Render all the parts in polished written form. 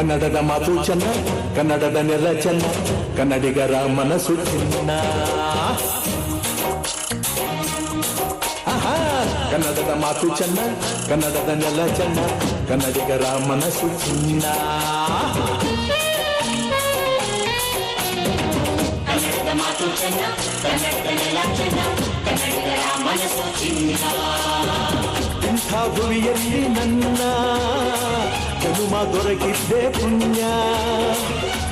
ಕನ್ನಡದ ಮಾತು ಚೆನ್ನ, ಕನ್ನಡದ ನೆಲ ಚೆನ್ನ, ಕನ್ನಡಿಗರ ಮನಸ್ಸು ಚಿನ್ನ. ಕನ್ನಡದ ಮಾತು ಚೆನ್ನ, ಕನ್ನಡದ ನೆಲ ಚೆನ್ನ, ಕನ್ನಡಿಗರ ಮನಸ್ಸು ಚಿನ್ನ. ಕನ್ನಡದ ಮಾತು ಚೆನ್ನ, ಕನ್ನಡದ ನೆಲ ಚೆನ್ನ, ಕನ್ನಡಿಗರ ಮನಸ್ಸು ಚಿನ್ನ. ಇಂಥ ಭುವಿಯಲ್ಲಿ ನನ್ನ ಜನುಮ ದೊರಕಿದ್ದೆ ಪುಣ್ಯ.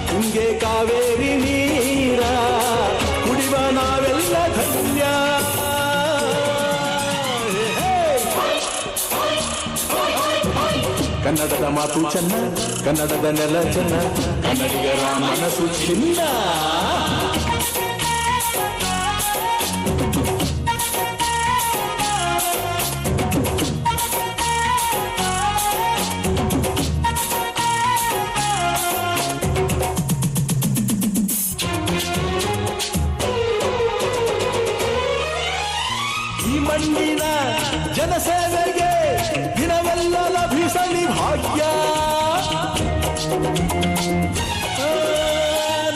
ತುಂಗೆ ಕಾವೇರಿ ನೀರ ಕುಡಿವ ನಾವೆಲ್ಲ ಧನ್ಯ. ಕನ್ನಡದ ಮಾತು ಚೆನ್ನ, ಕನ್ನಡದ ನೆಲ ಚೆನ್ನ, ಕನ್ನಡಿಗರ ಮನಸ್ಸು ಚಿನ್ನ. ಈ ಮಣ್ಣಿನ ಜನಸೇವೆಗೆ ದಿನವೆಲ್ಲ ಲಭಿಸಲಿ ಭಾಗ್ಯ.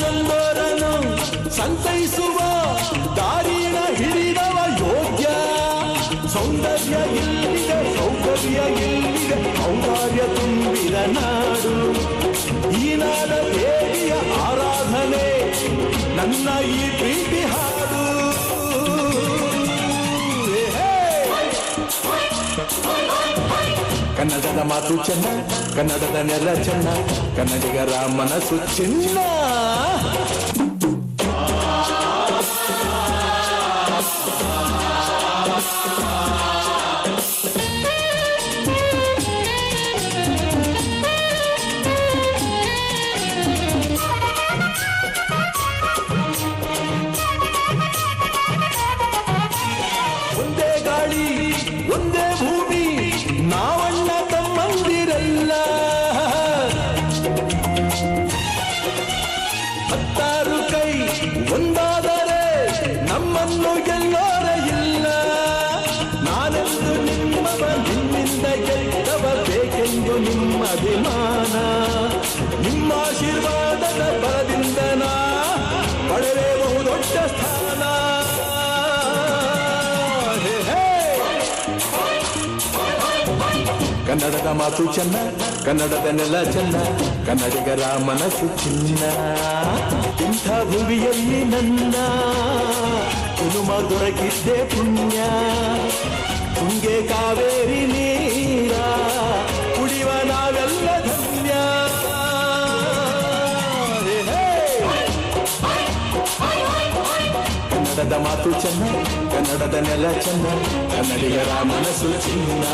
ನೊಂದೋರನು ಸಂತೈಸುವ ದಾರಿನ ಹಿಡಿದವ ಯೋಗ್ಯ. ಸೌಂದರ್ಯ ಇಲ್ಲಿದೆ, ಸೌಕರ್ಯ ಇಲ್ಲಿದೆ, ಔದಾರ್ಯ ತುಂಬಿದ ನಾಡು. ಈ ನಾಡ ದೇವಿಯ ಆರಾಧನೆ ನನ್ನ ಈ ಪ್ರೀತಿ ಹಾಡು. ಕನ್ನಡದ ಮಾತು ಚೆನ್ನ, ಕನ್ನಡದ ನೆಲ ಚೆನ್ನ, ಕನ್ನಡಿಗರ ಮನಸ್ಸು ಚಿನ್ನ. ಒಂದೇ ಗಾಳಿ, ಒಂದೇ ಭೂಮಿ, ನಾವಣ್ಣ ತಮ್ಮಂದಿರಲ್ಲ. ಹತ್ತಾರು ಕೈ ಒಂದಾದರೆ ನಮ್ಮನ್ನು ಗೆಲ್ಲೋರ ಇಲ್ಲ. ನಾನೆಂದು ನಿಮ್ಮವ, ನಿಮ್ಮಿಂದ ಗೆದ್ದವ, ಬೇಕೆಂದು ನಿಮ್ಮ ಅಭಿಮಾನ. ನಿಮ್ಮ ಆಶೀರ್ವಾದದ ಬಲದಿಂದ ನಾ ಪಡೆದೇ ಬಹುದೊಡ್ಡ ಸ್ಥಾನ. ಕನ್ನಡದ ಮಾತು ಚೆನ್ನ, ಕನ್ನಡದ ನೆಲ ಚೆನ್ನ, ಕನ್ನಡಿಗರ ಮನಸ್ಸು ಚಿನ್ನ. ಇಂಥ ಭುವಿಯಲ್ಲಿ ನನ್ನ ಜನುಮ ದೊರಕಿದ್ದೆ ಪುಣ್ಯ. ತುಂಗೆ ಕಾವೇರಿ ನೀರ ಕುಡಿವ ನಾವೆಲ್ಲ ಧನ್ಯ. ಕನ್ನಡದ ಮಾತು ಚೆನ್ನ, ಕನ್ನಡದ ನೆಲ ಚೆನ್ನ, ಕನ್ನಡಿಗರ ಮನಸ್ಸು ಚಿನ್ನ.